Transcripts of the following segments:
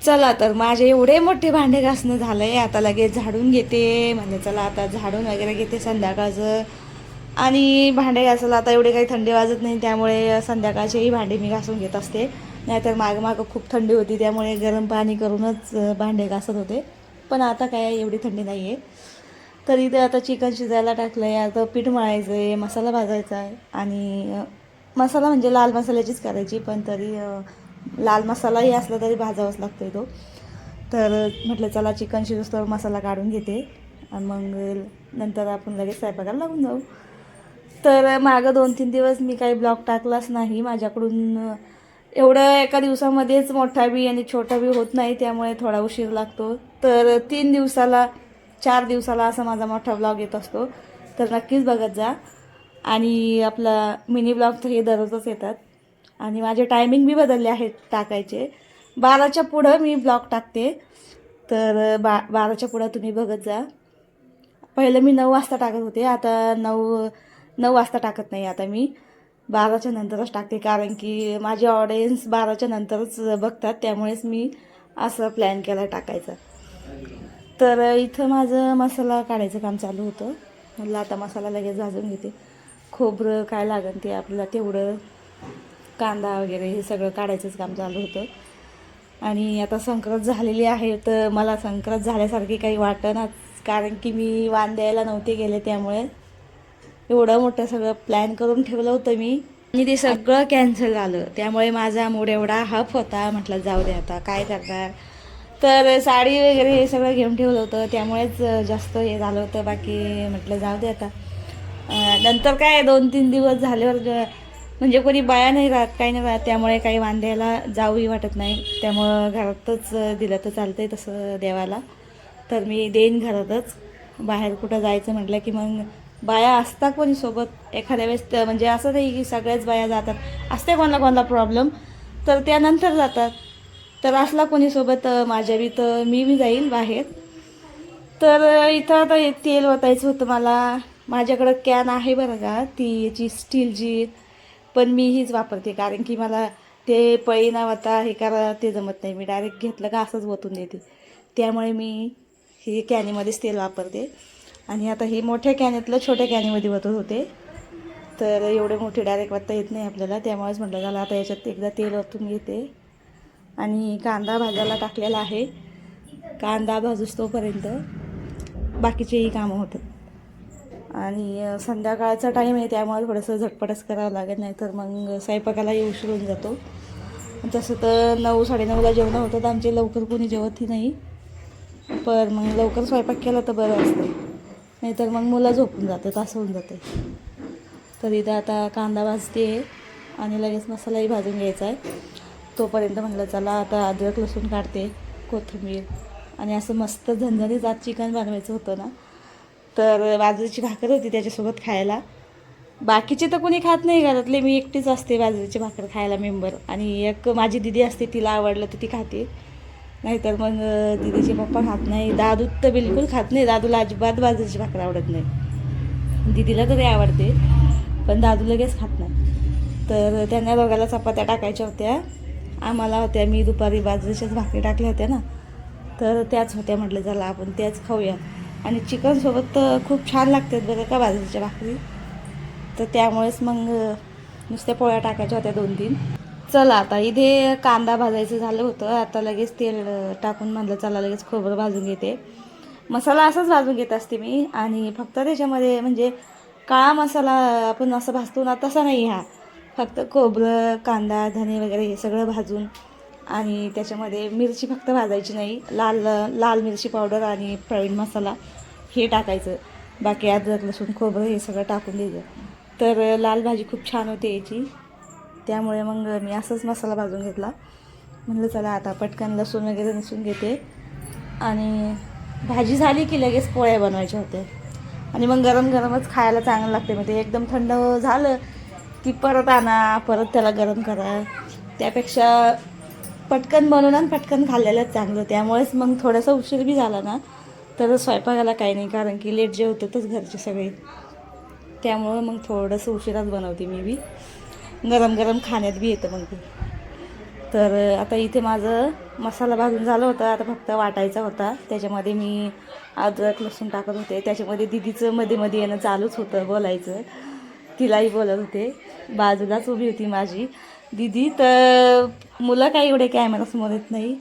चला तर माझे एवढे मोठे भांडे घासणं झालंय, आता लगेच झाडून घेते. म्हणजे चला आता झाडून वगैरे घेते संध्याकाळचं. आणि भांडे घासायला आता एवढे काही थंडी वाजत नाही, त्यामुळे संध्याकाळचेही भांडे मी घासून घेत असते. नाहीतर मागं मागं खूप थंडी होती, त्यामुळे गरम पाणी करूनच भांडे घासत होते. पण आता काय एवढी थंडी नाही आहे. तर इथे आता चिकन शिजायला टाकलं आहे, आता पीठ मळायचं आहे, मसाला भाजायचा आहे. आणि मसाला म्हणजे लाल मसाल्याचीच करायची, पण तरी लाल मसालाही असला तरी भाजावाच लागतो तो. तर म्हटलं चला चिकन शिजूस्तवर मसाला काढून घेते आणि मग नंतर आपण लगेच स्वयंपाकाला लागून जाऊ. तर मागं 2-3 दिवस मी काही ब्लॉग टाकलाच नाही. माझ्याकडून एवढं एका दिवसामध्येच मोठा बी आणि छोटा बी होत नाही, त्यामुळे थोडा उशीर लागतो. तर 3 दिवसाला 4 दिवसाला असा माझा मोठा ब्लॉग येत असतो. तर नक्कीच बघत जा. आणि आपला मिनी ब्लॉग तर हे दररोजच येतात. आणि माझे टायमिंग बी बदलले आहेत टाकायचे. 12च्या पुढं मी ब्लॉग टाकते. तर 12च्या पुढं तुम्ही बघत जा. पहिलं मी 9 वाजता टाकत होते, आता 9 वाजता टाकत नाही. आता मी 12च्या नंतरच टाकते, कारण की माझी ऑडियन्स 12च्या नंतरच बघतात, त्यामुळेच मी असं प्लॅन केला टाकायचा. तर इथं माझं मसाला काढायचं काम चालू होतं. म्हटलं आता मसाला लगेच भाजून घेते. खोबरं काय लागेल ते आपल्याला तेवढं, कांदा वगैरे हे सगळं काढायचंच काम चालू होतं. आणि आता संक्रांत झालेली आहे, तर मला संक्रांत झाल्यासारखी काही वाटेनाच, कारण की मी वाण द्यायला नव्हते गेले. त्यामुळे एवढं मोठं सगळं प्लॅन करून ठेवलं होतं मी, आणि ते सगळं कॅन्सल झालं. त्यामुळे माझा मूड एवढा हफ होता. म्हटलं जाऊ दे आता काय करणार. तर साडी वगैरे हे सगळं घेऊन ठेवलं होतं, त्यामुळेच जास्त हे झालं होतं. बाकी म्हटलं जाऊ दे आता. नंतर काय 2-3 दिवस झाल्यावर म्हणजे कोणी बाया नाही राहत, काही नाही राहत, त्यामुळे काही वांद्याला जाऊही वाटत नाही. त्यामुळं घरातच दिलं तर चालतं आहे तसं देवाला. तर मी देईन घरातच. बाहेर कुठं जायचं म्हटलं की मग बाया असतात कोणी सोबत एखाद्या वेळेस. म्हणजे असं नाही की सगळ्याच बाया जातात, असते कोणाला प्रॉब्लेम, तर त्यानंतर जातात. तर असला कोणी सोबत माझ्या बी, तर मी बी जाईल बाहेर. तर इथं आता तेल ओतायचं होतं मला. माझ्याकडं कॅन आहे बरं का, ती याची स्टीलची, पण मी हीच वापरते, कारण की मला ते पळी ना वता हे करा ते जमत नाही. मी डायरेक्ट घेतलं का असंच ओतून देते. त्यामुळे मी ही कॅनीमध्येच तेल वापरते. आणि आता ही मोठ्या कॅनेतलं छोट्या कॅनीमध्ये ओतत होते. तर एवढे मोठे डायरेक्ट वत्ता येत नाही आपल्याला, त्यामुळेच म्हटलं झालं आता याच्यात एकदा तेल ओतून घेते. आणि कांदा भाजायला टाकलेला आहे. कांदा भाजूस तोपर्यंत बाकीचेही कामं होतात. आणि संध्याकाळचा टाईम आहे, त्यामुळे थोडंसं झटपटच करावं लागेल, नाही तर मग स्वयंपाकालाही उशीर होऊन जातो. तसं तर 9-9:30ला जेवणं होतात आमचे, लवकर कोणी जेवतही नाही. पण मग लवकर स्वयंपाक केला तर बरं असतं, नाहीतर मग मुलं झोपून जातात, असं होऊन जाते. तर इथं आता कांदा भाजते आणि लगेच मसालाही भाजून घ्यायचा आहे. तोपर्यंत म्हटलं चला आता अद्रक लसूण काढते, कोथिंबीर, आणि असं मस्त झणझणीत आज चिकन बनवायचं होतं ना. तर बाजरीची भाकर होती त्याच्यासोबत खायला. बाकीचे तर कोणी खात नाही घरातले, मी एकटीच असते बाजरीची भाकर खायला मेंबर. आणि एक माझी दिदी असते, तिला आवडलं तर ती खाते, नाहीतर मग दिदीचे पप्पा खात नाही. दादू तर बिलकुल खात नाही, दादूला अजिबात बाजरीची भाकर आवडत नाही. दिदीला तरी आवडते, पण दादू लगेच खात नाही. तर त्यांना दोघाला चपात्या टाकायच्या होत्या, आम्हाला होत्या. मी दुपारी बाजरीच्याच भाकरी टाकल्या होत्या ना, तर त्याच होत्या. म्हटलं चला आपण त्याच खाऊया. आणि चिकनसोबत तर खूप छान लागतात बरं का बाजरीच्या भाकरी. तर त्यामुळेच मग नुसत्या पोळ्या टाकायच्या होत्या 2-3. चला आता इथे कांदा भाजायचं झालं होतं, आता लगेच तेल टाकून म्हटलं चला लगेच खोबरं भाजून घेते. मसाला असाच भाजून घेत असते मी, आणि फक्त त्याच्यामध्ये म्हणजे काळा मसाला आपण असं भाजतो ना तसा नाही हा. फक्त खोबरं, कांदा, धने वगैरे हे सगळं भाजून, आणि त्याच्यामध्ये मिरची फक्त भाजायची नाही, लाल लाल मिरची पावडर आणि प्रवीण मसाला हे टाकायचं. बाकी अद्रक लसूण खोबरं हे सगळं टाकून द्यायचं. तर लाल भाजी खूप छान होते याची. त्यामुळे मग मी असंच मसाला भाजून घेतला. म्हटलं चला आता पटकन लसूण वगैरे नसून घेते, आणि भाजी झाली की लगेच पोळ्या बनवायच्या होत्या. आणि मग गरम गरमच खायला चांगलं लागते. मग ते एकदम थंड झालं की परत आणा, परत त्याला गरम करा. त्यापेक्षा पटकन बनवून आणि पटकन खाल्लेलंच चांगलं. त्यामुळेच मग थोडासा उशीर बी झाला ना तर स्वयंपाकाला काही नाही, कारण की लेट जेवतातच घरचे सगळे. त्यामुळं मग थोडंसं उशिराच बनवते मी बी, गरम गरम खाण्यात बी येतं मग ते. तर आता इथे माझं मसाला भाजून झालं होतं, आता फक्त वाटायचा होता. त्याच्यामध्ये मी अद्रक लसूण टाकत होते. त्याच्यामध्ये दिदीचं मध्ये मध्ये येणं चालूच होतं बोलायचं, तिलाही बोलत होते. बाजूलाच उभी होती माझी दिदी. तर मुलं काही एवढे कॅमेरासमोर येत नाही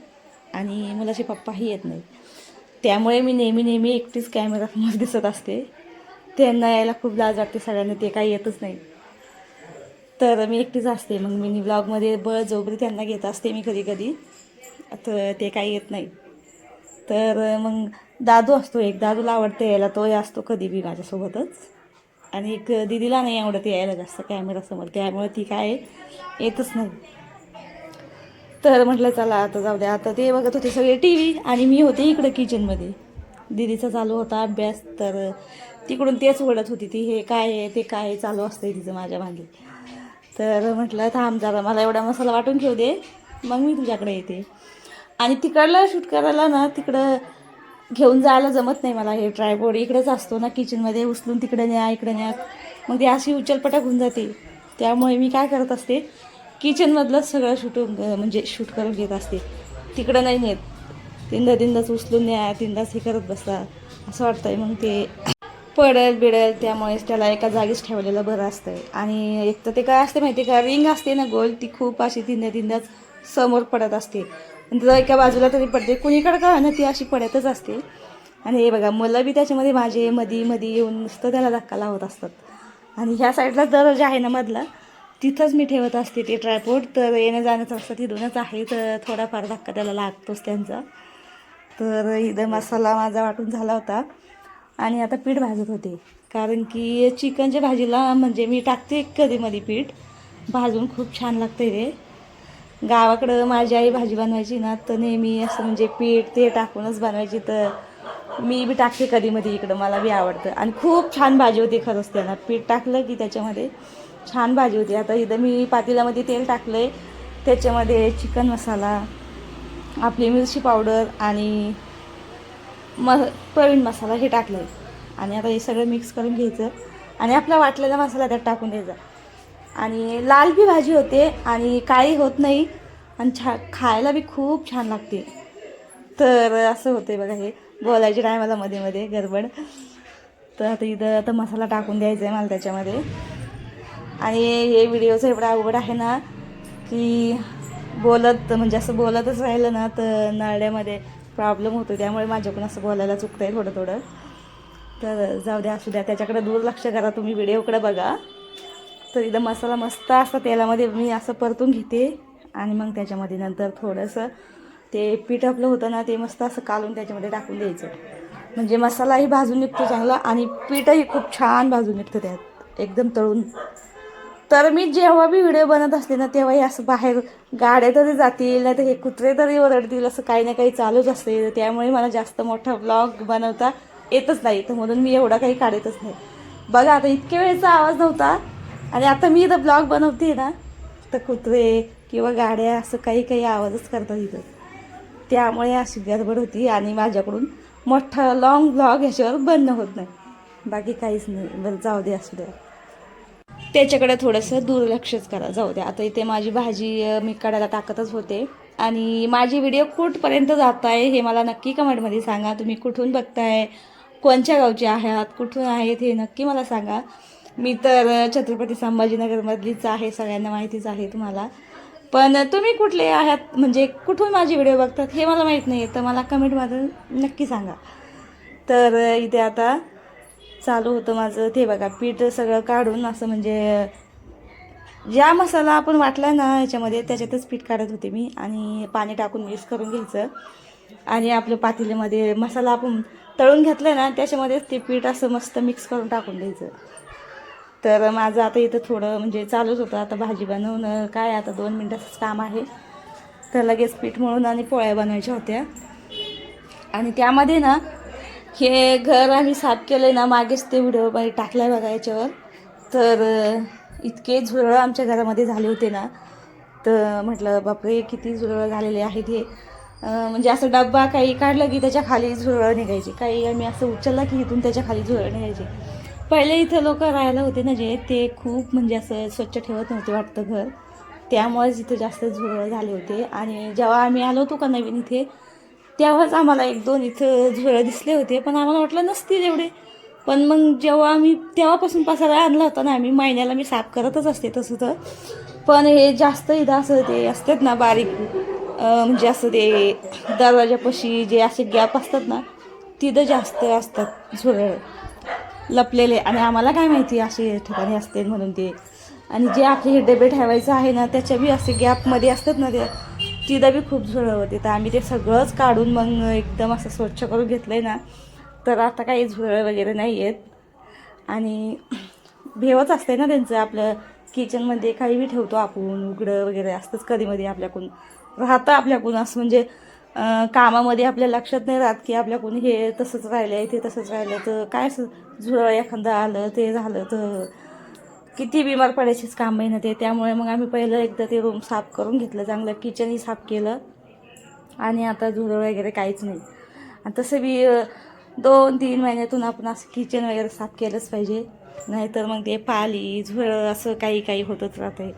आणि मुलाचे पप्पाही येत नाही, त्यामुळे मी नेहमी एकटीच कॅमेरासमोर दिसत असते. त्यांना यायला खूप लाज वाटते सगळ्यांना, ते काही येतच नाही. तर मी एकटीच असते. मग मिनी ब्लॉगमध्ये बळजबरी त्यांना घेत असते मी कधी कधी, तर ते काही येत नाही. तर मग दादू असतो एक, दादूला आवडते यायला, तो असतो कधी बी माझ्यासोबतच. आणि एक दिदीला नाही आवडत यायला जास्त कॅमेरासमोर, त्यामुळे ती काय येतच नाही. तर म्हटलं चला आता जाऊ द्या. आता ते बघत होते सगळे टी व्ही आणि मी होते इकडं किचनमध्ये. दिदीचा चालू होता अभ्यास, तर तिकडून तेच ओढत होती ती, हे काय आहे ते काय चालू असतं तिचं माझ्या मागे. तर म्हटलं थांब जरा, मला एवढा मसाला वाटून घेऊ दे, मग मी तुझ्याकडे येते. आणि तिकडलं शूट करायला ना तिकडं घेऊन जायला जमत नाही मला. हे ट्रायपॉड इकडेच असतो ना किचनमध्ये, उचलून तिकडे न्या इकडे न्या, मग ती अशी उचलपटाक होऊन जाते. त्यामुळे मी काय करत असते, किचनमधलंच सगळं शूट करून घेत असते. तिकडं नाही नेत, तीनदाच उचलून न्या, तीनदाच हे करत बसता, असं वाटतंय मग ते बिडेल. त्यामुळेच त्याला एका जागीच ठेवलेलं बरं असतं. आणि एक तर ते काय असते माहिती का, रिंग असते ना गोल, ती खूप अशी तीनदाच समोर पडत असते. जर एका बाजूला तरी पडते, कुणीकडं का ना ती अशी पडतच असते. आणि हे बघा मुलं बी त्याच्यामध्ये माझे मध्ये येऊन नुसतं त्याला धक्का लावत असतात. आणि ह्या साईडला दरवाजा आहे ना मधला, तिथंच मी ठेवत असते ते ट्रायपॉड. तर येणं जाणंच असतं तिथूनच आहे, तर थोडाफार धक्का त्याला लागतोच त्यांचा. तर इथं मसाला माझा वाटून झाला होता आणि आता पीठ भाजत होते. कारण की चिकनच्या भाजीला म्हणजे मी टाकते कधीमध्ये पीठ भाजून, खूप छान लागते ते. गावाकडं माझी आई भाजी बनवायची ना, तर नेहमी असं म्हणजे पीठ ते टाकूनच बनवायची. तर मी बी टाकते कधीमध्ये इकडं, मला बी आवडतं. आणि खूप छान भाजी होती खरंच, त्यांना पीठ टाकलं की त्याच्यामध्ये छान भाजी होती. आता इथं मी पातेल्यामध्ये तेल टाकलं आहे, त्याच्यामध्ये चिकन मसाला, आपली मिरची पावडर आणि प्रवीण मसाला हे टाकलं आहे. आणि आता हे सगळं मिक्स करून घ्यायचं आणि आपला वाटलेला मसाला त्यात टाकून द्यायचा. आणि लाल बी भाजी होते आणि काळी होत नाही, आणि खायला बी खूप छान लागते. तर असं होते बघा, हे बोलायची टायमाला मध्ये मध्ये गडबड. तर आता मसाला टाकून द्यायचा आहे मला त्याच्यामध्ये. आणि हे व्हिडिओचं एवढं अवघड आहे ना, की म्हणजे असं बोलतच राहिलं ना तर नळ्यामध्ये प्रॉब्लेम होतो, त्यामुळे माझ्याकडून असं बोलायला चुकतं आहे थोडं. तर जाऊ द्या, असू द्या, त्याच्याकडे दुर्लक्ष करा तुम्ही, व्हिडिओकडे बघा. तर इथं मसाला मस्त असा तेलामध्ये मी असं परतून घेते आणि मग त्याच्यामध्ये नंतर थोडंसं ते पीठ आपलं होतं ना, ते मस्त असं कालून त्याच्यामध्ये टाकून द्यायचं. म्हणजे मसालाही भाजून निघतो चांगला आणि पीठही खूप छान भाजून निघतं त्यात एकदम तळून. तर मी जेव्हा बी व्हिडिओ बनत असते ना, तेव्हाही असं बाहेर गाड्या तरी जातील, नाही तर हे कुत्रे तरी ओरडतील, असं काही ना काही चालूच असते. त्यामुळे मला जास्त मोठा ब्लॉग बनवता येतच नाही, तर म्हणून मी एवढा काही काढतच नाही. बघा आता इतक्या वेळेचा आवाज नव्हता, आणि आता मी इथं ब्लॉग बनवते ना, तर कुत्रे किंवा गाड्या असं काही आवाजच करतात इथं. त्यामुळे अशी गडबड होती आणि माझ्याकडून मोठा लॉंग ब्लॉग ह्याच्यावर बनणं होत नाही, बाकी काहीच नाही. बरं जाऊ दे, असू द्या, त्याच्याकडे थोडंसं दुर्लक्षच करा, जाऊ द्या. आता इथे माझी भाजी मी काढायला टाकतच होते. आणि माझी व्हिडिओ कुठपर्यंत जात आहे हे मला नक्की कमेंटमध्ये सांगा. तुम्ही कुठून बघताय, कोणत्या गावचे आहात, कुठून आहेत हे नक्की मला सांगा. मी तर छत्रपती संभाजीनगरमधलीच आहे, सगळ्यांना माहितीच आहे तुम्हाला. पण तुम्ही कुठले आहात, म्हणजे कुठून माझी व्हिडिओ बघतात हे मला माहीत नाही, तर मला कमेंटमध्ये नक्की सांगा. तर इथे आता चालू होतं माझं ते बघा, पीठ सगळं काढून असं म्हणजे ज्या मसाला आपण वाटला ना ह्याच्यामध्ये, त्याच्यातच पीठ काढत होते मी. आणि पाणी टाकून मिक्स करून घ्यायचं आणि आपलं पातेल्यामध्ये मसाला आपण तळून घेतलं ना, त्याच्यामध्येच ते पीठ असं मस्त मिक्स करून टाकून द्यायचं. तर माझं आता इथं थोडं म्हणजे चालूच होतं. आता भाजी बनवणं काय, आता 2 मिनटाचंच काम आहे. तर लगेच पीठ मळून आणि पोळ्या बनवायच्या होत्या. आणि त्यामध्ये ना हे घर आम्ही साफ केलं ना, मागेच ते व्हिडिओमध्ये टाकला आहे बघा याच्यावर. तर इतके झुरळ आमच्या घरामध्ये झाले होते ना, तर म्हटलं बापरे किती झुरळ झालेले आहेत हे. म्हणजे असं डब्बा काही काढलं की त्याच्या खाली झुरळ निघायचे, काही आम्ही असं उचललं की इथून त्याच्या खाली झुरळ निघायचे. पहिले इथं लोक राहायला होते ना जे, ते खूप म्हणजे असं स्वच्छ ठेवत नव्हते वाटतं घर. त्यामुळेच इथे जास्त झुरळ झाले होते. आणि जेव्हा आम्ही आलो होतो का नवीन इथे, तेव्हाच आम्हाला 1-2 इथं झुरळ दिसले होते, पण आम्हाला वाटलं नसतील एवढे. पण मग जेव्हा आम्ही तेव्हापासून पसारा आणला होता ना, आम्ही महिन्याला मी साफ करतच असते तसं तर. पण हे जास्त इथं असं ते असतात ना बारीक, म्हणजे असं ते दरवाजापाशी जे असे गॅप असतात ना, तिथं जास्त असतात झुरळ लपलेले. आणि आम्हाला काय माहिती असे ठिकाणी असते म्हणून ते. आणि जे आपले हे डबे ठेवायचं आहे ना, त्याच्या बी असे गॅपमध्ये असतात ना, ते तिथं बी खूप झुरळ होते. तर आम्ही ते सगळंच काढून मग एकदम असं स्वच्छ करून घेतलं आहे ना, तर आता काही झुरळ वगैरे नाही आहेत. आणि भेवच असते ना त्यांचं, आपलं किचनमध्ये काही बी ठेवतो आपण, उघडं वगैरे असतंच कधीमध्ये आपल्याकडून, राहतं आपल्याकडून असं. म्हणजे कामामध्ये आपल्या लक्षात नाही राहत की आपल्याकडून हे तसंच राहिलं आहे, ते तसंच राहिलं, तर काय असं झुरळ एखादं आलं ते झालं तर किती बिमार पडायचीच काम आहे ना ते. त्यामुळे मग आम्ही पहिलं एकदा ते रूम साफ करून घेतलं चांगलं, किचनही साफ केलं. आणि आता झुरळ वगैरे काहीच नाही. आणि तसं बी 2-3 महिन्यातून आपण असं किचन वगैरे साफ केलंच पाहिजे, नाहीतर मग ते पाली झुरळ असं काही काही होतच राहते.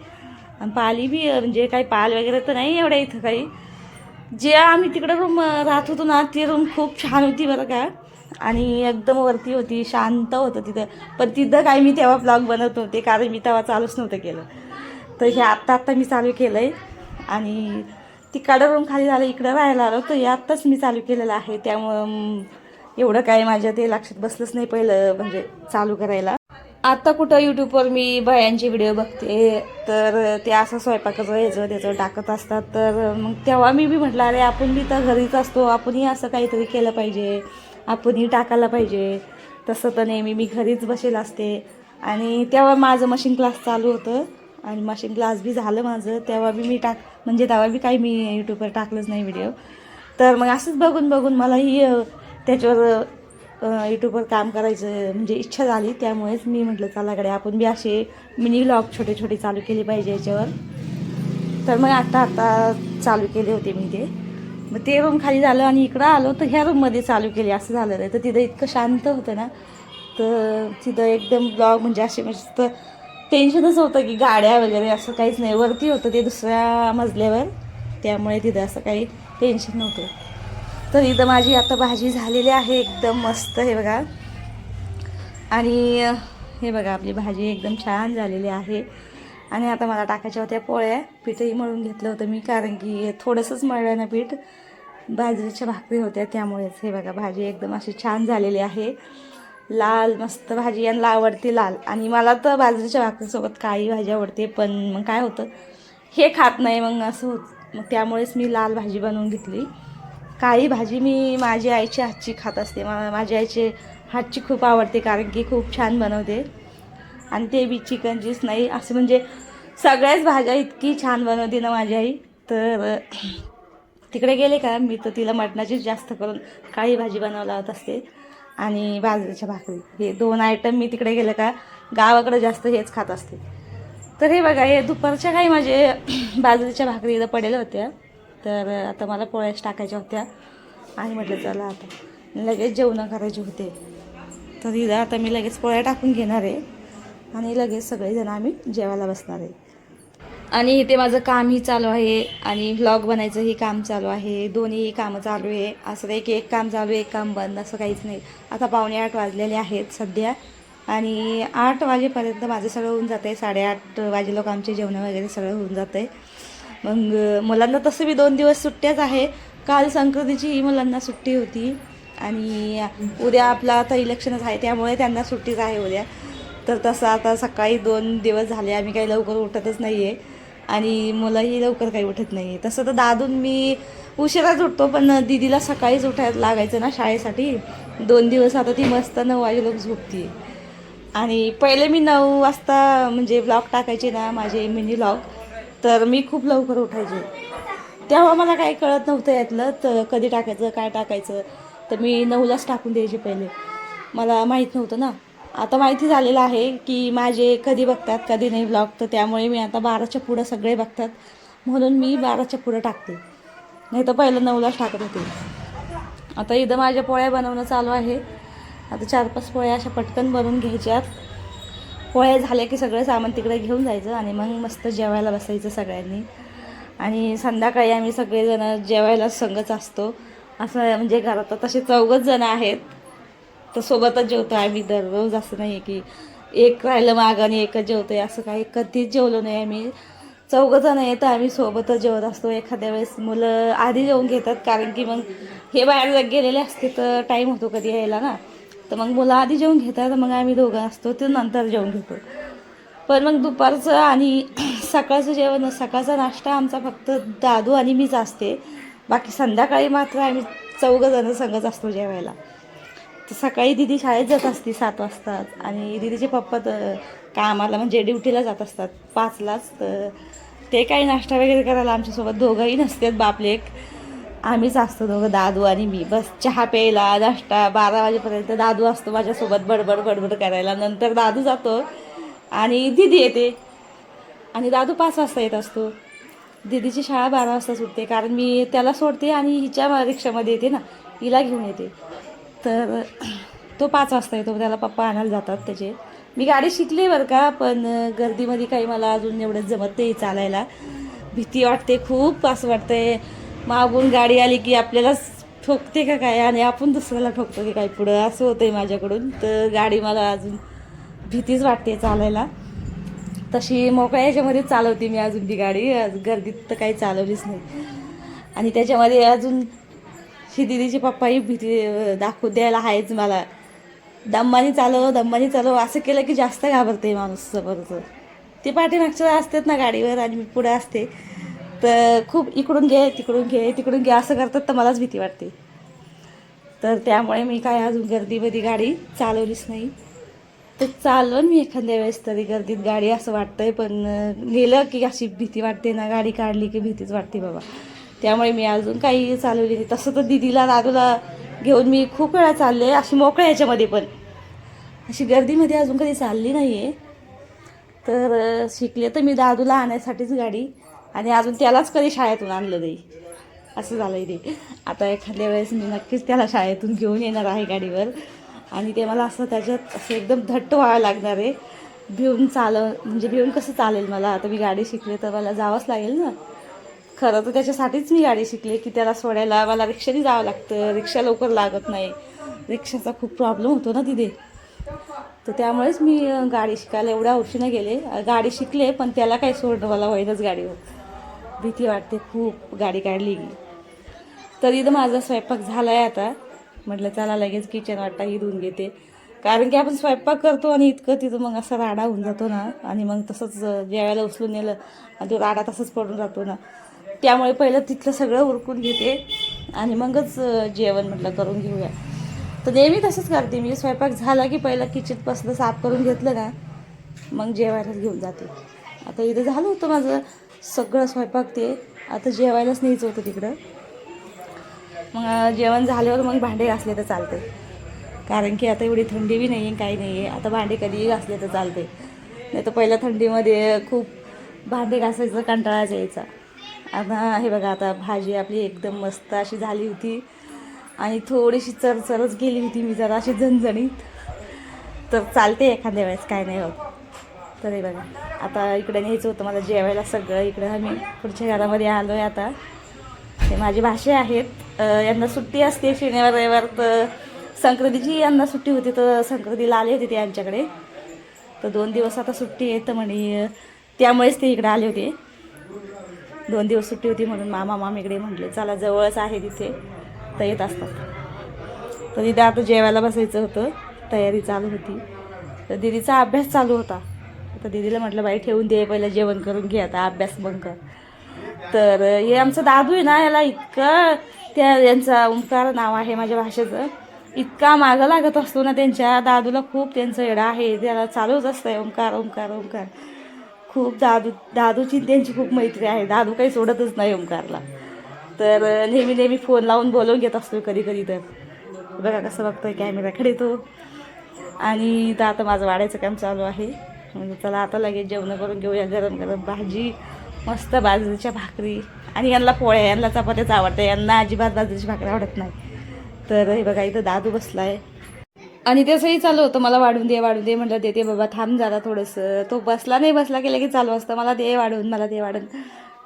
आणि पाली बी म्हणजे काही पाल वगैरे तर नाही एवढ्या इथं काही. जे आम्ही तिकडं रूम राहत होतो ना, ती रूम खूप छान होती बरं का. आणि एकदम वरती होती, शांत होतं तिथं. पण तिथं काय मी तेव्हा ब्लॉग बनवत नव्हते, कारण मी तेव्हा चालूच नव्हतं केलं. तर हे आत्ता मी चालू केलं आहे. आणि तिकडं रूम खाली झालं, इकडं राहायला आलो, तर हे आत्ताच मी चालू केलेलं आहे. त्यामुळं एवढं काय माझ्या ते लक्षात बसलंच नाही पहिलं म्हणजे चालू करायला. आता कुठं यूट्यूबवर मी बायांचे व्हिडिओ बघते, तर ते असं स्वयंपाकाचं ह्याचं त्याचं टाकत असतात. तर मग तेव्हा मी बी म्हटलं, अरे आपण बी तर घरीच असतो, आपणही असं काहीतरी केलं पाहिजे, आपणही टाकायला पाहिजे. तसं तर नेहमी मी घरीच बसेल असते. आणि तेव्हा माझं मशीन क्लास चालू होतं, आणि मशीन क्लास बी झालं माझं. तेव्हा बी मी म्हणजे तेव्हा बी काही मी यूट्यूबवर टाकलंच नाही व्हिडिओ. तर मग असंच बघून बघून मलाही त्याच्यावर यूट्यूबवर काम करायचं म्हणजे इच्छा झाली. त्यामुळेच मी म्हटलं चला आपण बी असे मिनी व्लॉग छोटे छोटे चालू केले पाहिजे याच्यावर. तर मग आता चालू केले होते मी ते. मग ते रूम खाली झालं आणि इकडं आलो, तर ह्या रूममध्ये चालू केले असं झालं नाही. तर तिथं इतकं शांत होतं ना, तर तिथं एकदम ब्लॉग म्हणजे असे मस्त टेन्शनच होतं की गाड्या वगैरे असं काहीच नाही. वरती होतं ते दुसऱ्या मजल्यावर, त्यामुळे तिथं असं काही टेन्शन नव्हतं. तर इथं माझी आता भाजी झालेली आहे एकदम मस्त, हे बघा. आणि हे बघा आपली भाजी एकदम छान झालेली आहे. आणि आता मला टाकायच्या होत्या पोळ्या. पीठही मळून घेतलं होतं मी, कारण की थोडंसंच मळलं ना पीठ, बाजरीच्या भाकरी होत्या त्यामुळेच. हे बघा भाजी एकदम अशी छान झालेली आहे, लाल मस्त भाजी. यांना आवडते लाल, आणि मला तर बाजरीच्या भाकरीसोबत काळी भाजी आवडते. पण मग काय होतं, हे खात नाही मग असं होत, मग त्यामुळेच मी लाल भाजी बनवून घेतली. काळी भाजी मी माझ्या आईच्या हातची खात असते. मला माझ्या आईची हातची खूप आवडते, कारण की खूप छान बनवते. आणि ते बी चिकनचीच नाही, असं म्हणजे सगळ्याच भाज्या इतकी छान बनवते ना माझी आई. तर तिकडे गेले का मी तर तिला मटणाचीच जास्त करून काळी भाजी बनवायला लावत असते, आणि बाजरीच्या भाकरी, हे 2 आयटम मी तिकडे गेले का गावाकडे जास्त हेच खात असते. तर हे बघा, हे दुपारच्या काही माझे बाजरीच्या भाकरी इथं पडेल होत्या. तर आता मला पोळ्याच टाकायच्या होत्या, आणि म्हटलं चला आता लगेच जेवणं करायचे होते. तर इथं आता मी लगेच पोळ्या टाकून घेणार आहे, आणि लगेच सगळेजण आम्ही जेवायला बसणार आहे. आणि इथे माझं कामही चालू आहे, आणि व्लॉग बनायचंही काम चालू आहे. दोन्हीही कामं चालू आहे. असं नाही की एक काम चालू एक काम बंद, असं काहीच नाही. आता 7:45 वाजलेले आहेत सध्या, आणि 8 वाजेपर्यंत माझं सगळं होऊन जातं आहे. 8:30 वाजे लोक आमचे जेवणं वगैरे सगळं होऊन जातं आहे. मग मुलांना तसं बी 2 दिवस सुट्ट्याच आहे. काल संक्रांतीची मुलांना सुट्टी होती, आणि उद्या आपलं आता इलेक्शनच आहे, त्यामुळे त्यांना सुट्टीच आहे उद्या. तर तसं आता सकाळी 2 दिवस झाले आम्ही काही लवकर उठतच नाही आहे, आणि मुलंही लवकर काही उठत नाही आहे. तसं तर दादून मी उशिराच उठतो, पण दीदीला सकाळीच उठायला लागायचं ना शाळेसाठी. 2 दिवस आता ती मस्त 9 वाजे लोक झोपते. आणि पहिले मी 9 वाजता म्हणजे व्लॉग टाकायचे ना माझे मिनी व्लॉग, तर मी खूप लवकर उठायचे. तेव्हा मला काही कळत नव्हतं यातलं, तर कधी टाकायचं काय टाकायचं, तर मी 9लाच टाकून द्यायचे पहिले. मला माहीत नव्हतं ना. आता माहिती झालेलं आहे की माझे कधी बघतात कधी नाही व्लॉग, तर त्यामुळे मी आता 12च्या पुढं सगळे बघतात, म्हणून मी 12च्या पुढं टाकते. नाही तर पहिलं 9लाच टाकत होते. आता इथं माझ्या पोळ्या बनवणं चालू आहे. आता 4-5 पोळ्या अशा पटकन बनवून घ्यायच्यात, पोळ्या झाल्या की सगळं सामान तिकडे घेऊन जायचं आणि मग मस्त जेवायला बसायचं सगळ्यांनी. आणि संध्याकाळी आम्ही सगळेजण जेवायला संगच असतो. असं म्हणजे घरात तसे 4 जण आहेत, तर सोबतच जेवतो आम्ही दररोज. असं नाही आहे की एक राहिलं मागं आणि एकच जेवतो आहे, असं काही कधीच जेवलो नाही आम्ही. 4 जण येतं आम्ही सोबतच जेवत असतो. एखाद्या वेळेस मुलं आधी जेवून घेतात, कारण की मग हे बाहेर गेलेले असते तर टाईम होतो कधी यायला ना, तर मग मुलं आधी जेवून घेतात, मग आम्ही दोघं असतो ते नंतर जेवून घेतो. पण मग दुपारचं आणि सकाळचं जेवण, सकाळचा नाश्ता आमचा फक्त दादू आणि मीच असते. बाकी संध्याकाळी मात्र आम्ही 4 जण संगच असतो जेवायला. तर सकाळी दिदी शाळेत जात असते 7 वाजता आणि दिदीचे पप्पा तर कामाला म्हणजे ड्युटीला जात असतात 5लाच. तर ते काही नाश्ता वगैरे करायला आमच्यासोबत दोघंही नसतात, बापलेक आम्हीच असतो दोघं, दादू आणि मी. बस चहा प्यायला, नाश्ता 12 वाजेपर्यंत दादू असतो माझ्यासोबत बडबड बडबड करायला. नंतर दादू जातो आणि दिदी येते आणि दादू 5 वाजता येत असतो. दिदीची शाळा 12 वाजता सुटते, कारण मी त्याला सोडते आणि हिच्या रिक्षामध्ये येते ना, हिला घेऊन येते. तर तो 5 वाजता येतो, त्याला पप्पा आणायला जातात त्याचे. मी गाडी शिकली बरं का, पण गर्दीमध्ये काही मला अजून एवढं जमत नाही चालायला. भीती वाटते खूप, असं वाटतंय मागून गाडी आली की आपल्याला ठोकते का काय आणि आपण दुसऱ्याला ठोकतो की काय पुढं, असं होतं आहे माझ्याकडून. तर गाडी मला अजून भीतीच वाटते चालायला. तशी मोकळ्या याच्यामध्येच चालवते मी अजून ती गाडी, गर्दीत तर काही चालवलीच नाही. आणि त्याच्यामध्ये अजून ही दिदीचे पप्पाही भीती दाखवून द्यायला आहेच मला. दम्मानी चालव असं केलं की जास्त घाबरते माणूस बरोबर. ते पाठीमागच्या असतात ना गाडीवर आणि मी पुढे असते, तर खूप इकडून घे असं करतात, तर मलाच भीती वाटते. तर त्यामुळे मी काय अजून गर्दीमध्ये गाडी चालवलीच नाही. तर चालवून मी एखाद्या वेळेस तरी गर्दीत गाडी, असं वाटतंय. पण गेलं की अशी भीती वाटते ना, गाडी काढली की भीतीच वाटते बाबा. त्यामुळे मी अजून काही चालवली नाही. तसं तर दिदीला दादूला घेऊन मी खूप वेळा चालले, अशी मोकळ्या ह्याच्यामध्ये, पण अशी गर्दीमध्ये अजून कधी चालली नाही आहे. तर शिकले तर मी दादूला आणायसाठीच गाडी, आणि अजून त्यालाच कधी शाळेतून आणलं नाही, असं झालं आहे ते. आता एखाद्या वेळेस मी नक्कीच त्याला शाळेतून घेऊन येणार आहे गाडीवर, आणि ते मला असं त्याच्यात असं एकदम धट्ट व्हावं लागणार आहे. भिवून कसं चालेल मला. आता मी गाडी शिकले तर मला जावंच लागेल ना. खरं तर त्याच्यासाठीच मी गाडी शिकले की त्याला सोडायला मला रिक्षाने जावं लागतं, रिक्षा लवकर लागत नाही, रिक्षाचा खूप प्रॉब्लेम होतो ना तिथे. तर त्यामुळेच मी गाडी शिकायला एवढ्या वर्षीनं गेले. गाडी शिकले पण त्याला काही सोडणं मला होईनच गाडीवर, भीती वाटते खूप गाडी काढली की. तर इथं माझा स्वयंपाक झाला आहे. आता म्हटलं चला लगेच किचन वाटाही धुवून घेते, कारण की आपण स्वयंपाक करतो आणि इतकं तिथं मग असा राडा होऊन जातो ना, आणि मग तसंच जेवायला उचलून नेलं आणि तो राडा तसंच पडून राहतो ना. त्यामुळे पहिलं तिथलं सगळं उरकून घेते आणि मगच जेवण म्हटलं करून घेऊया. तर नेहमी तसंच करते मी, स्वयंपाक झाला की पहिलं किचनपासून साफ करून घेतलं ना, मग जेवायलाच घेऊन जाते. आता इथं झालं होतं माझं सगळं स्वयंपाक, ते आता जेवायलाच न्यायचं होतं तिकडं. मग जेवण झाल्यावर मग भांडे घासले तर चालते, कारण की आता एवढी थंडी बी नाही आहे, काही नाही आहे. आता भांडे कधीही घासले तर चालते, नाही तर पहिल्या थंडीमध्ये खूप भांडे घासायचं कंटाळाच यायचा. आता हे बघा, आता भाजी आपली एकदम मस्त अशी झाली होती आणि थोडीशी चरचरच गेली होती, मी जरा अशी झणझणीत. तर चालते एखाद्या वेळेस, काय नाही होत. तर हे बघा, आता इकडे न्यायचं होतं मला जेवायला सगळं. इकडे आम्ही पुढच्या घरामध्ये आलो आहे. आता हे माझे भाषे आहेत, यांना सुट्टी असते शनिवार रविवार. तर संक्रांतीची यांना सुट्टी होती, तर संक्रांतीला आले होते ते यांच्याकडे. तर 2 दिवस आता सुट्टी आहे, तर म्हणे त्यामुळेच ते इकडे आले होते. 2 दिवस सुट्टी होती म्हणून मामा मामीकडे म्हटले चला, जवळच आहे तिथे, तर येत असतात. तर तिथे आता जेवायला बसायचं होतं, तयारी चालू होती. तर दीदीचा अभ्यास चालू होता. तर दीदीला म्हटलं बाई ठेवून दे, पहिलं जेवण करून घे, आता अभ्यास मग कर. तर हे आमचं दादू आहे ना, याला इतकं यांचा ओंकार नाव आहे माझ्या भाषेचं, इतका मागं लागत असतो ना त्यांच्या. दादूला खूप त्यांचं येडं आहे, त्याला चालूच असतं ओंकार ओंकार ओंकार. खूप दादूची त्यांची खूप मैत्री आहे, दादू काही सोडतच नाही ओंकारला. तर नेहमी फोन लावून बोलवून घेत असतो कधी कधी. तर बघा कसं बघतोय कॅमेराकडे तो. आणि इथं आता माझं वाढायचं काम चालू आहे. म्हणजे चला आता लगेच जेवण करून घेऊया. गरम गरम भाजी, मस्त बाजरीच्या भाकरी, आणि यांना पोळ्या, यांना चपात्याच आवडतं, यांना अजिबात बाजरीची भाकरी आवडत नाही. तर हे बघा, इथं दादू बसला आहे. आणि तसंही चालू होतं, मला वाढून दे म्हटलं देते बाबा, थांब जरा थोडंसं. तो बसला नाही बसला की लगेच चालू असतं, मला दे वाढून, मला दे वाढून.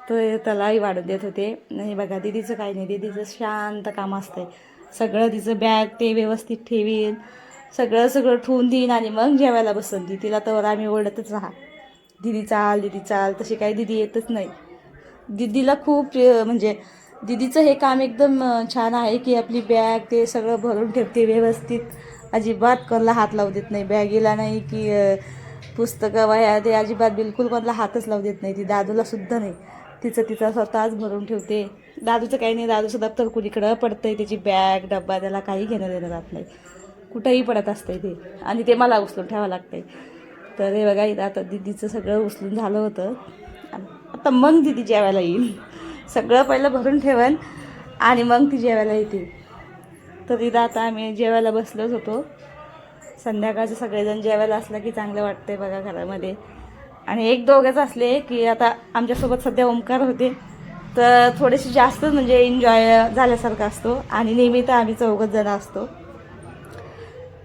तर त्यालाही वाढून देत होते. नाही बघा दीदीचं काही नाही, दीदीचं शांत काम असतंय. सगळं तिचं बॅग ते व्यवस्थित ठेवीन, सगळं ठेवून देईन आणि मग जेवायला बसन ती. तिला तर आम्ही ओरडतच राहा, दीदी चाल. तशी काही दीदी येतच नाही. दीदीला खूप म्हणजे दीदीचं हे काम एकदम छान आहे की आपली बॅग ते सगळं भरून ठेवते व्यवस्थित. अजिबात कोणाला हात लावू देत नाही, बॅगेला नाही की पुस्तकं वह्या ते अजिबात बिलकुल कोणाला हातच लावू देत नाही ती. दादूला सुद्धा नाही, तिचा स्वतःच भरून ठेवते. दादूचं काही नाही, दादूचं दप्तर कुणीकडं पडतंय, त्याची बॅग डब्बा त्याला काही घेणं देणं जात नाही, कुठंही पडत असतंय ते. आणि ते मला उचलून ठेवावं लागतंय. तर हे बघा इथं आता दीदीचं सगळं उचलून झालं होतं. आता मग दीदी जेवायला येईल. सगळं पहिलं भरून ठेवन आणि मग ती जेवायला येते. तर इथं आता आम्ही जेवायला बसलोच होतो. संध्याकाळचं सगळेजण जेवायला असलं की चांगलं वाटतंय बघा घरामध्ये. आणि एक दोघंच असले की आता आमच्यासोबत सध्या ओंकार होते, तर थोडेसे जास्तच म्हणजे एन्जॉय झाल्यासारखं असतो. आणि नेहमी तर आम्ही 4 जण असतो.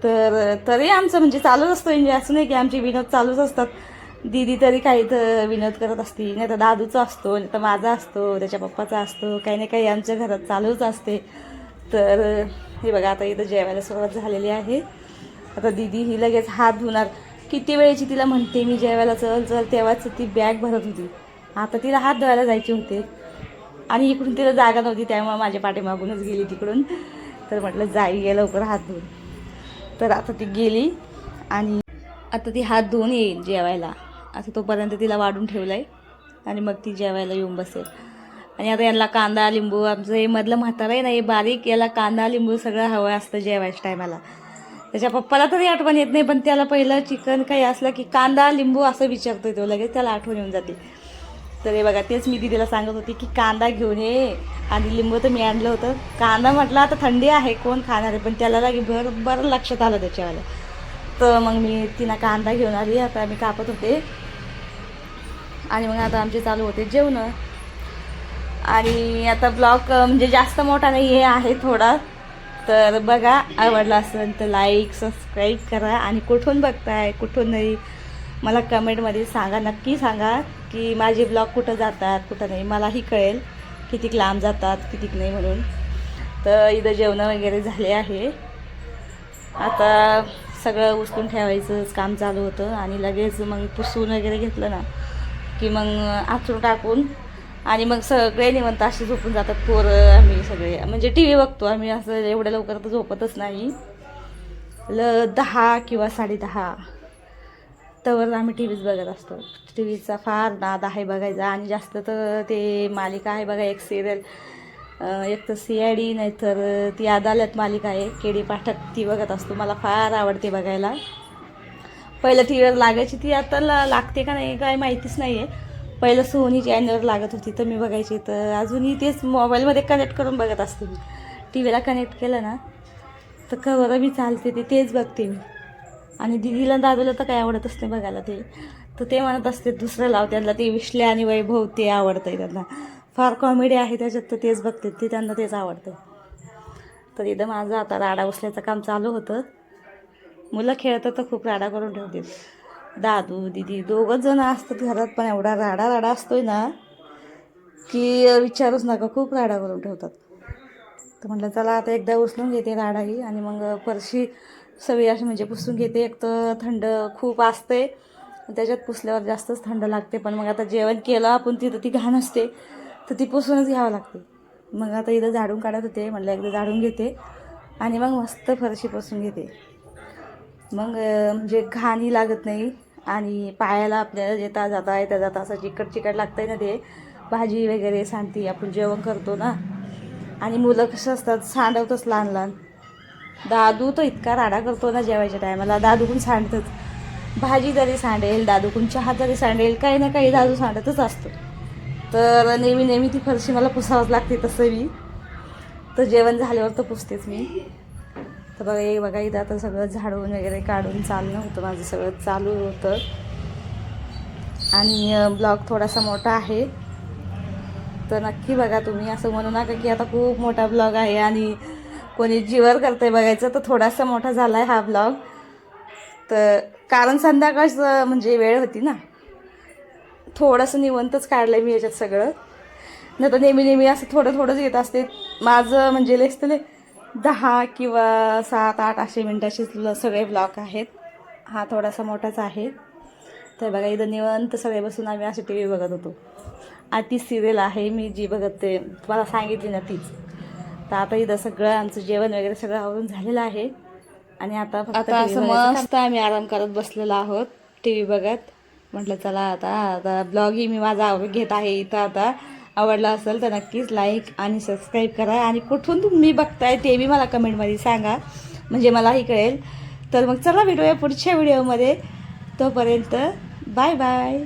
तर तरी आमचं म्हणजे चालूच असतो एन्जॉय, असं नाही की आमचे विनोद चालूच असतात. दीदी तरी काही तर विनोद करत असते, नाही तर दादूचा असतो, नाही तर माझा असतो, त्याच्या पप्पाचा असतो, काही ना काही आमच्या घरात चालूच असते. तर हे बघा आता इथं जेवायला सुरुवात झालेली आहे. आता दीदी ही लगेच हात धुणार. किती वेळेची तिला म्हणते मी जेवायला चल, तेव्हाच ती बॅग भरत होती. आता तिला हात धुवायला जायचे होते आणि इकडून तिला जागा नव्हती, त्यामुळे माझ्या पाठीमागूनच गेली तिकडून. तर म्हटलं जाई लवकर हात धुवून. तर आता ती गेली आणि आता ती हात धुवून येईल जेवायला. आता तोपर्यंत तिला वाढून ठेवलं आहे आणि मग ती जेवायला येऊन बसेल. आणि आता यांना कांदा लिंबू, आमचं हे मधलं म्हातारं आहे ना, हे बारीक, याला कांदा लिंबू सगळं हवं असतं जेवायच्या टायमाला. त्याच्या पप्पाला तरी आठवण येत नाही, पण त्याला पहिलं चिकन काही असलं की कांदा लिंबू असं विचारतोय तो, लगेच त्याला आठवण येऊन जाते. तर हे बघा तेच मी दीदीला सांगत होती की कांदा घेऊन ये, आणि लिंबू तर मी आणलं होतं. कांदा म्हटलं आता थंडी आहे कोण खाणार आहे, पण त्याला लागे बरं लक्षात आलं त्याच्यावाला. तर मग मी तिला कांदा घेऊन आली. आता मी कापत होते आणि मग आता आमचे चालू होते जेवणं. आणि आता ब्लॉग म्हणजे जास्त मोठा नाही आहे थोडा. तर बघा, आवडला असेल तर लाईक सबस्क्राईब करा. आणि कुठून बघताय कुठून नाही मला कमेंटमध्ये सांगा, नक्की सांगा की माझे ब्लॉग कुठं जातात कुठं नाही, मलाही कळेल कितीक लांब जातात कितीक नाही म्हणून. तर इथं जेवणं वगैरे झाले आहे. आता सगळं उचलून ठेवायचंच काम चालू होतं आणि लगेच मग पुसून वगैरे घेतलं ना की मग आथरून टाकून आणि मग सगळे निवांत अशी झोपून जातात पोरं. आम्ही सगळे म्हणजे टी व्ही बघतो आम्ही, असं एवढ्या लवकर तर झोपतच नाही. 10 किंवा 10:30 तर आम्ही टी व्हीच बघत असतो. टी व्हीचा फार नाद आहे बघायचा. आणि जास्त तर ते मालिका आहे बघा, एक सिरियल, एक तर CID, नाहीतर ती अदालत मालिका आहे KD पाठक, ती बघत असतो. मला फार आवडते बघायला. पहिलं टी व्हीवर लागायची ती, आता लागते का नाही काय माहितीच नाही आहे. पहिलं सोनी चॅनलवर लागत होती तर मी बघायची. तर अजूनही तेच मोबाईलमध्ये कनेक्ट करून बघत असते मी. टी व्हीला कनेक्ट केलं ना तर कवर बी चालते तेच बघते मी. आणि दिदीला दादूला तर काय आवडतच नाही बघायला ते. तर ते म्हणत असते दुसरं लाव, त्यांना ते विश्ले आणि वैभव ते आवडतं आहे त्यांना. फार कॉमेडी आहे त्याच्यात, तर तेच बघते ते, त्यांना तेच आवडतं. तर इथं माझं आता राडा उचलायचं काम चालू होतं. मुलं खेळतात तर खूप राडा करून ठेवते. दादू दीदी 2 जण असतात घरात, पण एवढा राडा असतोय ना की विचारूच नका, खूप राडा करून ठेवतात. तर म्हटलं चला आता एकदा उचलून घेते राडाही आणि मग फरशी सगळी अशी म्हणजे पुसून घेते. एक तर थंड खूप असते, त्याच्यात पुसल्यावर जास्तच थंड लागते. पण मग आता जेवण केलं आपण तिथं ती घाण असते तर ती पुसूनच घ्यावं लागते. मग आता इथं झाडून काढत होते, म्हटलं एकदा झाडून घेते आणि मग मस्त फरशी पुसून घेते. मग म्हणजे घाणही लागत नाही आणि पायाला आपल्याला येता जाता असं चिकट लागतं ना ते. भाजी वगैरे सांडती, आपण जेवण करतो ना. आणि मुलं कसं असतात सांडवतच लहान. दादू तर इतका राडा करतो ना जेवायच्या टायमाला, दादू पण सांडतच. भाजी जरी सांडेल दादू, पण चहा जरी सांडेल, काही ना काही दादू सांडतच असतो. तर नेहमी ती फरशी मला पुसावंच लागते तसं मी. तर जेवण झाल्यावर तर पुसतेच मी. तर बघा इथं आता सगळं झाडून वगैरे काढून चालणं होतं, माझं सगळं चालू होतं. आणि ब्लॉग थोडासा मोठा आहे तर नक्की बघा तुम्ही. असं म्हणू नका की आता खूप मोठा ब्लॉग आहे आणि कोणी जीवर करतंय बघायचं तर थोडासा मोठा झाला आहे हा ब्लॉग. तर कारण संध्याकाळचं म्हणजे वेळ होती ना, थोडंसं निवंतच काढलं आहे मी याच्यात सगळं. नाही तर नेहमी असं थोडं थोडंच येत असते माझं. म्हणजे लेस तर 10 किंवा 7-8 असे मिनटाचे सगळे ब्लॉग आहेत. हा थोडासा मोठाच आहे. तर बघा इथं निवंत सगळे बसून आम्ही असे टी व्ही बघत होतो. आणि ती सिरियल आहे मी जी बघत ते तुम्हाला सांगितली ना तीच. तर आता इथं सगळं आमचं जेवण वगैरे सगळं आवरून झालेलं आहे. आणि आता असं मस्त आम्ही आराम करत बसलेलो आहोत टी व्ही बघत. म्हटलं चला आता ब्लॉगही मी माझा घेत आहे इथं. आता आवडला असेल तर नक्कीच लाईक आणि सबस्क्राईब करा. आणि कुठून तुम्ही बघताय ते बी मला कमेंटमध्ये सांगा, म्हणजे मलाही कळेल. तर मग चला भेटूया पुढच्या व्हिडिओमध्ये. तोपर्यंत बाय बाय.